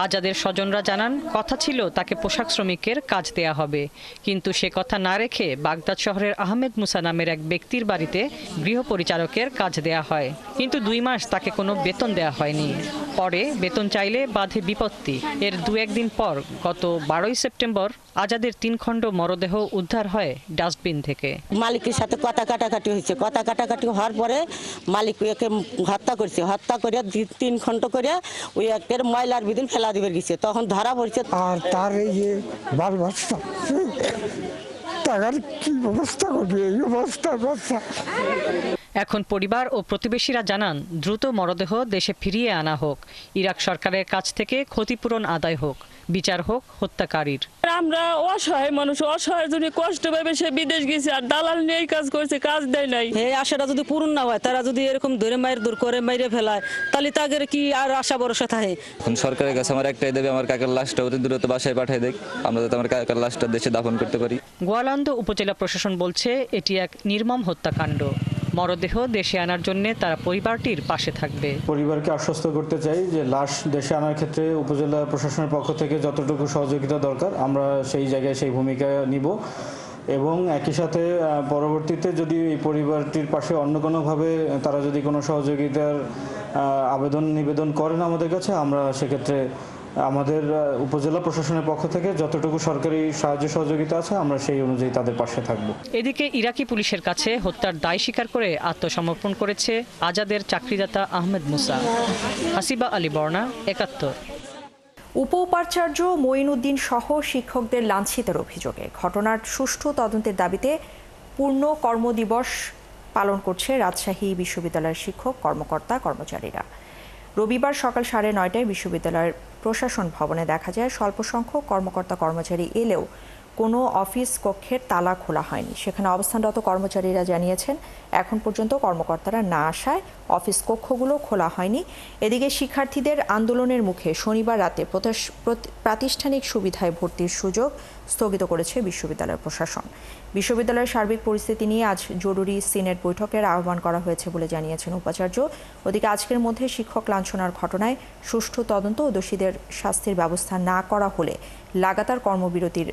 আজাদের স্বজনরা জানান, কথা ছিল তাকে পোশাক শ্রমিকের কাজ দেয়া হবে, কিন্তু সে কথা না রেখে বাগদাদ শহরের আহমেদ মুসা নামের এক ব্যক্তির বাড়িতে গৃহপরিচারকের কাজ দেয়া হয়, কিন্তু 2 মাস তাকে কোনো বেতন দেয়া হয়নি। পরে বেতন চাইলে বাধে বিপত্তি। এর 2-1 দিন পর গত 12ই সেপ্টেম্বর আজাদের 3 খণ্ড মরদেহ উদ্ধার হয় ডাস্টবিন থেকে। মালিকের সাথে কথা কাটাকাটি হয়েছে, কথা কাটাকাটি হওয়ার পরে মালিক ওকে হত্যা করছে, হত্যা করে 3 খণ্ড করে ওই একের ময়লার বিদিন ফেলা দিবে গেছে, তখন ধরা পড়ছে। আর তার এই যে বাল বাচ্চা টাকার কি ব্যবস্থা করবে, এই অবস্থা। এখন পরিবার ও প্রতিবেশীরা জানান, দ্রুত মরদেহ দেশে ফিরিয়ে আনা হোক, ইরাক সরকারের কাছ থেকে ক্ষতিপূরণ আদায় হোক, বিচার হোক হত্যাকারীর। আমরা অসহায় মানুষ, অসহায় জন্য কষ্ট পাবে, সে বিদেশ গেছে আর দালাল নিয়ে কাজ করছে, কাজ দেয় নাই। এই আশাটা যদি পূরণ না হয়, তারা যদি এরকম ধরে মায়ের দূর করে মাইরে ফেলায়, তাহলে তাদের কি আর আশা ভরসা থাকে? এখন সরকারের কাছে আমার একটাই দেবে, আমার কাকার লাশটা অতি দ্রুত বাসায় পাঠিয়ে দেয়, আমরা যাতে আমার কাকার লাশটা দেশে দাফন করতে পারি। গোয়ালন্দ উপজেলা প্রশাসন বলছে, এটি এক নির্মম হত্যাকাণ্ড। মরদেহ দেশে আনার জন্য তারা পরিবারটির পাশে থাকবে। পরিবারকে আশ্বস্ত করতে চাই যে লাশ দেশে আনার ক্ষেত্রে উপজেলা প্রশাসনের পক্ষ থেকে যতটুকু সহযোগিতা দরকার আমরা সেই জায়গায় সেই ভূমিকা নিব, এবং একই সাথে পরবর্তীতে যদি এই পরিবারটির পাশে অন্য কোনোভাবে তারা যদি কোনো সহযোগিতার নিবেদন করেন আমাদের কাছে, আমরা সেক্ষেত্রে আমাদের উপজেলা প্রশাসনের পক্ষ থেকে যতটুকু সরকারি সাহায্য সহযোগিতা আছে আমরা সেই অনুযায়ী তাদের পাশে থাকব। এদিকে ইরাকি পুলিশের কাছে হত্যার দায় স্বীকার করে আত্মসমর্পণ করেছে আজাদের চাকরিদাতা আহমেদ মুসা। হাসিবা আলী বর্ণা, 71। উপ উপাচার্য মঈনুদ্দিন সহ শিক্ষকদের লাঞ্ছিতের অভিযোগে ঘটনার সুষ্ঠু তদন্তের দাবিতে পূর্ণ কর্মদিবস পালন করছে রাজশাহী বিশ্ববিদ্যালয়ের শিক্ষক কর্মকর্তা কর্মচারীরা। রবিবার সকাল 9:30টায় বিশ্ববিদ্যালয়ের প্রশাসন ভবনে দেখা যায় স্বল্প সংখ্যক কর্মকর্তা কর্মচারী এলেও কোনো অফিস কক্ষের তালা খোলা হয়নি। সেখানে অবস্থানরত কর্মচারীরা জানিয়েছেন, এখন পর্যন্ত কর্মকর্তারা না আসায় অফিস কক্ষগুলো খোলা হয়নি। এদিকে শিক্ষার্থীদের আন্দোলনের মুখে শনিবার রাতে প্রাতিষ্ঠানিক সুবিধায় ভর্তির সুযোগ স্থগিত করেছে বিশ্ববিদ্যালয় প্রশাসন। বিশ্ববিদ্যালয়ের সার্বিক পরিস্থিতি নিয়ে আজ জরুরি সিনেট বৈঠকের আহ্বান করা হয়েছে বলে জানিয়েছেন উপাচার্য। ওদিকে আজকের মধ্যে শিক্ষক লাঞ্ছনার ঘটনায় সুষ্ঠু তদন্ত ও দোষীদের শাস্তির ব্যবস্থা না করা হলে লাগাতার কর্মবিরতির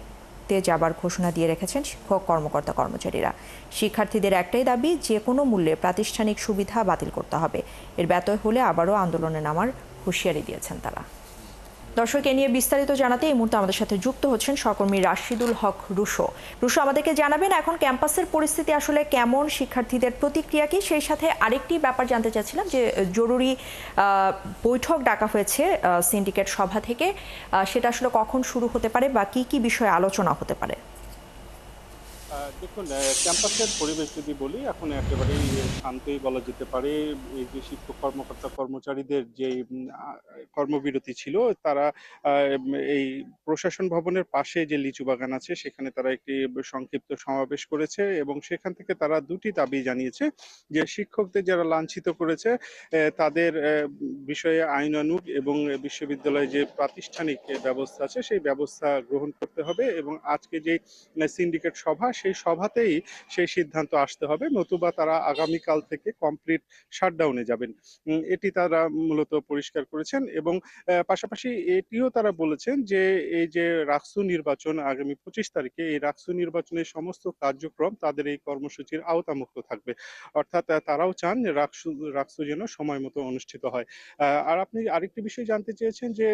যাবার ঘোষণা দিয়ে রেখেছেন শিক্ষক কর্মকর্তা কর্মচারীরা। শিক্ষার্থীদের একটাই দাবি, যে কোনো মূল্যে প্রাতিষ্ঠানিক সুবিধা বাতিল করতে হবে। এর ব্যত্যয় হলে আবারও আন্দোলনে নামার হুঁশিয়ারি দিয়েছেন তারা। দর্শক, এ নিয়ে বিস্তারিত জানাতে এই মুহূর্তে আমাদের সাথে যুক্ত হচ্ছেন সহকর্মী রাশিদুল হক রুশো। আমাদেরকে জানাবেন এখন ক্যাম্পাসের পরিস্থিতি আসলে কেমন, শিক্ষার্থীদের প্রতিক্রিয়া কি? সেই সাথে আরেকটি ব্যাপার জানতে চাচ্ছিলাম যে জরুরি বৈঠক ডাকা হয়েছে সিন্ডিকেট সভা থেকে, সেটা আসলে কখন শুরু হতে পারে বা কি কি বিষয়ে আলোচনা হতে পারে? দেখুন, ক্যাম্পাসের পরিবেশ যদি বলি এখন একেবারেই শান্তই বলা যেতে পারে। এই যে শিক্ষক কর্মকর্তা কর্মচারীদের যে কর্মবিরতি ছিল, তারা এই প্রশাসন ভবনের পাশে যে লিচু বাগান আছে সেখানে তারা একটি সংক্ষিপ্ত সমাবেশ করেছে এবং সেখান থেকে তারা 2টি দাবি জানিয়েছে যে শিক্ষকদের যারা লাঞ্ছিত করেছে তাদের বিষয়ে আইন আনুগ এবং বিশ্ববিদ্যালয়ে যে প্রাতিষ্ঠানিক ব্যবস্থা আছে সেই ব্যবস্থা গ্রহণ করতে হবে, এবং আজকে যে সিন্ডিকেট সভা সেই সভাতেই সেই সিদ্ধান্ত আসতে হবে, নতুবা তারা আগামীকাল থেকে কমপ্লিট শাটডাউনে যাবেন। এটি তারা মূলত পরিষ্কার করেছেন এবং পাশাপাশি এটিও তারা বলেছেন যে এই যে রাকসু নির্বাচন আগামী 25 তারিখে, এই রাকসু নির্বাচনের সমস্ত কার্যক্রম তাদের এই কর্মসূচির আওতামুক্ত থাকবে। অর্থাৎ তারাও চান রাকসু যেন সময় মতো অনুষ্ঠিত হয়। আর আপনি আরেকটি বিষয় জানতে চেয়েছেন যে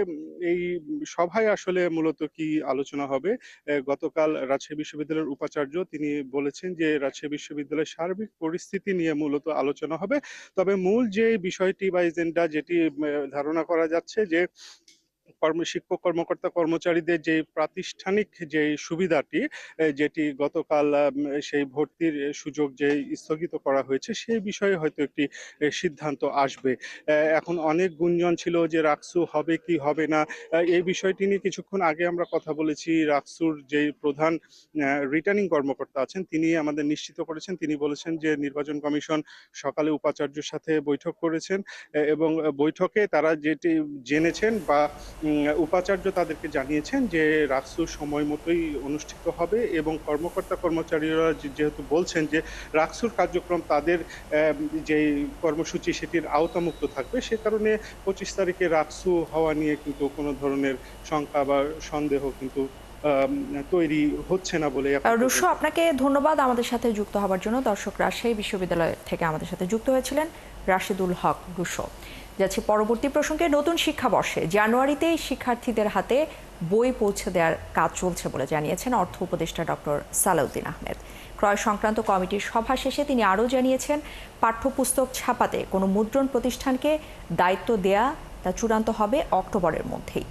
এই সভায় আসলে মূলত কি আলোচনা হবে। গতকাল রাজশাহী বিশ্ববিদ্যালয়ের উপাচার্য তিনি তিনি বলেছেন যে রাজশাহী বিশ্ববিদ্যালয়ের সার্বিক পরিস্থিতি নিয়ে মূলত আলোচনা হবে। তবে মূল যে বিষয়টি বা এজেন্ডা যেটি ধারণা করা যাচ্ছে যে শিক্ষক কর্মকর্তা কর্মচারীদের যে প্রাতিষ্ঠানিক যে সুবিধাটি যেটি গতকাল সেই ভর্তির সুযোগ যে স্থগিত করা হয়েছে সেই বিষয়ে হয়তো একটি সিদ্ধান্ত আসবে। এখন অনেক গুঞ্জন ছিল যে রাকসু হবে কি হবে না, এই বিষয়টি নিয়ে কিছুক্ষণ আগে আমরা কথা বলেছি। রাকসুর যে প্রধান রিটার্নিং কর্মকর্তা আছেন তিনি আমাদের নিশ্চিত করেছেন, তিনি বলেছেন যে নির্বাচন কমিশন সকালে উপাচার্যের সাথে বৈঠক করেছেন এবং বৈঠকে তারা যেটি জেনেছেন বা উপাচার্য তাদেরকে জানিয়েছেন যে রাকসু সময় মতোই অনুষ্ঠিত হবে এবং কর্মকর্তা কর্মচারীরা যেহেতু বলছেন যে রাকসুর কার্যক্রম তাদের যে কর্মসূচি সেটির আওতামুক্ত থাকবে, সে কারণে 25 তারিখে রাকসু হওয়া নিয়ে কিন্তু কোনো ধরনের শঙ্কা বা সন্দেহ কিন্তু তৈরি হচ্ছে না বলে। রুশো, আপনাকে ধন্যবাদ আমাদের সাথে যুক্ত হওয়ার জন্য। দর্শক, রাজশাহী বিশ্ববিদ্যালয় থেকে আমাদের সাথে যুক্ত হয়েছিলেন রাশিদুল হক রুশো। যাচ্ছে পরবর্তী প্রসঙ্গে। নতুন শিক্ষাবর্ষে জানুয়ারিতেই শিক্ষার্থীদের হাতে বই পৌঁছে দেওয়ার কাজ চলছে বলে জানিয়েছেন অর্থ উপদেষ্টা ডক্টর সালাউদ্দিন আহমেদ। ক্রয় সংক্রান্ত কমিটির সভা শেষে তিনি আরও জানিয়েছেন, পাঠ্যপুস্তক ছাপাতে কোনো মুদ্রণ প্রতিষ্ঠানকে দায়িত্ব দেয়া তা চূড়ান্ত হবে অক্টোবরের মধ্যেই।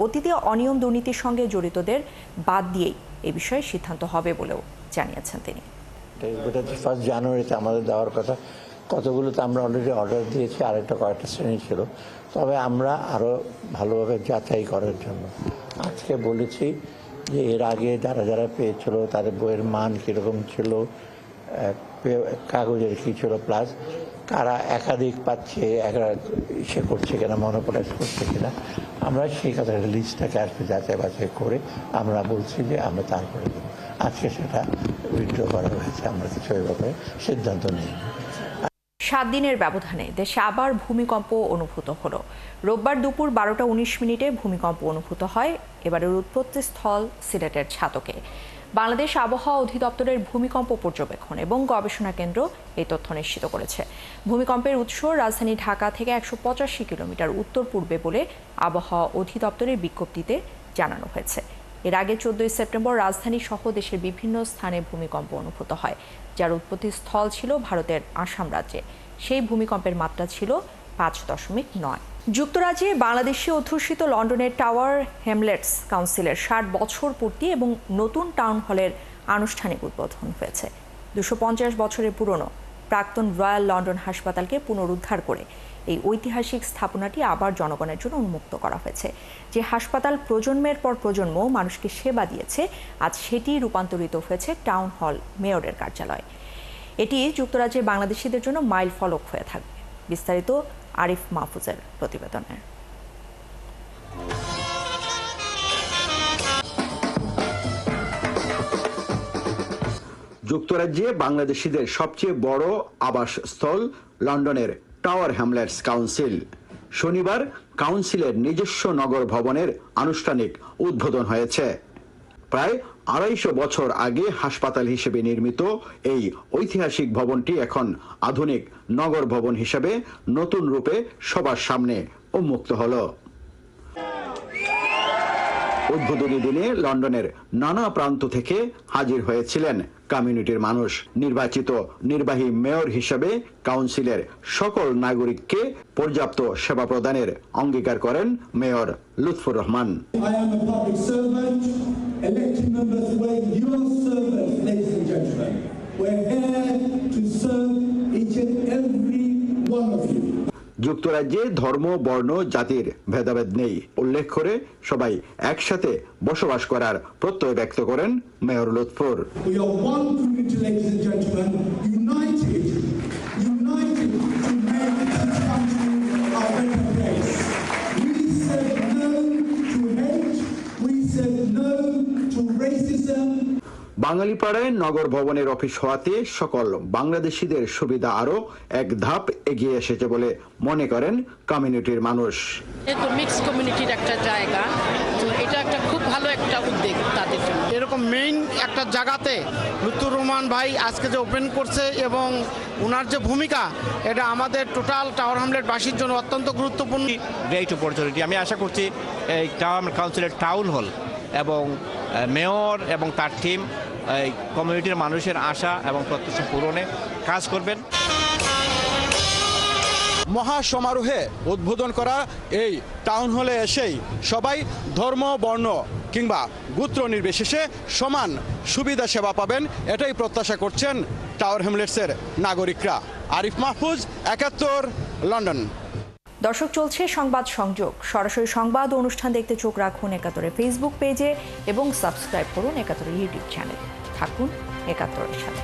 অতীতে অনিয়ম দুর্নীতির সঙ্গে জড়িতদের বাদ দিয়েই এ বিষয়ে সিদ্ধান্ত হবে বলেও জানিয়েছেন তিনি। 1 জানুয়ারিতে আমাদের দেওয়ার কথা, কতগুলোতে আমরা অলরেডি অর্ডার দিয়েছি, আরেকটা কয়েকটা শ্রেণী ছিল। তবে আমরা আরও ভালোভাবে যাচাই করার জন্য আজকে বলেছি যে এর আগে যারা যারা পেয়েছিল তাদের বইয়ের মান কীরকম ছিল, কাগজের কী ছিল, প্লাস কারা একাধিক পাচ্ছে, ইসে করছে কিনা, মনোপলাইজ করছে কিনা, আমরা সেই কথা লিস্টটাকে আসবে যাচাই বাছাই করে আমরা বলছি যে আমরা তারপরে দেবো। আজকে সেটা উইথড্র করা হয়েছে, আমরা কিছু এই ব্যাপারে সিদ্ধান্ত নিই। 7 দিনের ব্যবধানে দেশে আবার ভূমিকম্প অনুভূত হলো। রোববার দুপুর 12:19 ভূমিকম্প অনুভূত হয়। এবারের উৎপত্তি স্থল সিলেটের ছাতকে। বাংলাদেশ আবহাওয়া অধিদপ্তরের ভূমিকম্প পর্যবেক্ষণ এবং গবেষণা কেন্দ্র এই তথ্য নিশ্চিত করেছে। ভূমিকম্পের উৎস রাজধানী ঢাকা থেকে 185 কিলোমিটার উত্তর পূর্বে বলে আবহাওয়া অধিদপ্তরের বিজ্ঞপ্তিতে জানানো হয়েছে। এর আগে 14 সেপ্টেম্বর রাজধানী সহ দেশের বিভিন্ন স্থানে ভূমিকম্প অনুভূত হয়, যার উৎপত্তি স্থল ছিল ভারতের আসাম রাজ্যে। সেই ভূমিকম্পের মাত্রা ছিল 5.9। যুক্তরাজ্যে বাংলাদেশে অধ্যুষিত লন্ডনের টাওয়ার হ্যামলেটস কাউন্সিলের 60 বছর পূর্তি এবং নতুন টাউন হলের আনুষ্ঠানিক উদ্বোধন হয়েছে। 250 বছরের পুরনো প্রাক্তন রয়্যাল লন্ডন হাসপাতালকে পুনরুদ্ধার করে এই ঐতিহাসিক স্থাপনাটি আবার জনগণের জন্য উন্মুক্ত করা হয়েছে। যে হাসপাতাল প্রজন্মের পর প্রজন্ম মানুষকে সেবা দিয়েছে, আজ সেটি রূপান্তরিত হয়েছে টাউন হল মেয়রের কার্যালয়। এটি যুক্তরাজ্যে বাংলাদেশিদের জন্য মাইল ফলক হয়ে থাকবে। বিস্তারিত আরিফ মাহফুজের প্রতিবেদনে। যুক্তরাজ্যে বাংলাদেশিদের সবচেয়ে বড় আবাসস্থল লন্ডনের টাওয়ার হ্যামলেটস কাউন্সিল। শনিবার কাউন্সিলের নিজস্ব নগর ভবনের আনুষ্ঠানিক উদ্বোধন হয়েছে। প্রায় 250 বছর আগে হাসপাতাল হিসেবে নির্মিত এই ঐতিহাসিক ভবনটি এখন আধুনিক নগর ভবন হিসেবে নতুন রূপে সবার সামনে উন্মুক্ত হলো। উদ্বোধনী দিনে লন্ডনের নানা প্রান্ত থেকে হাজির হয়েছিলেন কমিউনিটির মানুষ। নির্বাচিত নির্বাহী মেয়র হিসেবে কাউন্সিলের সকল নাগরিককে পর্যাপ্ত সেবা প্রদানের অঙ্গীকার করেন মেয়র লুৎফুর রহমান। যুক্তরাজ্যে ধর্ম, বর্ণ, জাতির ভেদাভেদ নেই উল্লেখ করে সবাই একসাথে বসবাস করার প্রত্যয় ব্যক্ত করেন মেয়র লুৎফুর। বাঙালিপাড়ায় নগর ভবনের অফিস হওয়াতে সকল বাংলাদেশিদের সুবিধা আরো এক ধাপ এগিয়ে এসেছে বলে মনে করেন কমিউনিটির মানুষ। মিক্স কমিউনিটির একটা জায়গা, তো এটা একটা খুব ভালো একটা উদ্যোগ তাদের জন্য। এরকম মেইন একটা জায়গাতে লুৎফুর রহমান ভাই আজকে যে ওপেন করছে এবং ওনার যে ভূমিকা, এটা আমাদের টোটাল টাওয়ার হ্যামলেটবাসীর জন্য অত্যন্ত গুরুত্বপূর্ণ। Great opportunity. আমি আশা করছি এই টাউন কাউন্সিলের টাউন হল এবং মেয়র এবং তার টিম এই কমিউনিটির মানুষের আশা এবং প্রত্যাশা পূরণে কাজ করবেন। মহা সমারোহে উদ্বোধন করা এই টাউন হলে এসেই সবাই ধর্ম বর্ণ কিংবা গোত্র নির্বিশেষে সমান সুবিধা সেবা পাবেন, এটাই প্রত্যাশা করছেন টাওয়ার হ্যামলেটসের নাগরিকরা। আরিফ মাহফুজ, ৭১, লন্ডন। দর্শক, চলছে সংবাদ সংযোগ। সরাসরি সংবাদ ও অনুষ্ঠান দেখতে চোখ রাখুন ৭১-এর ফেসবুক পেজে এবং সাবস্ক্রাইব করুন ৭১-এর ইউটিউব চ্যানেল। থাকুন ৭১-এর সাথে।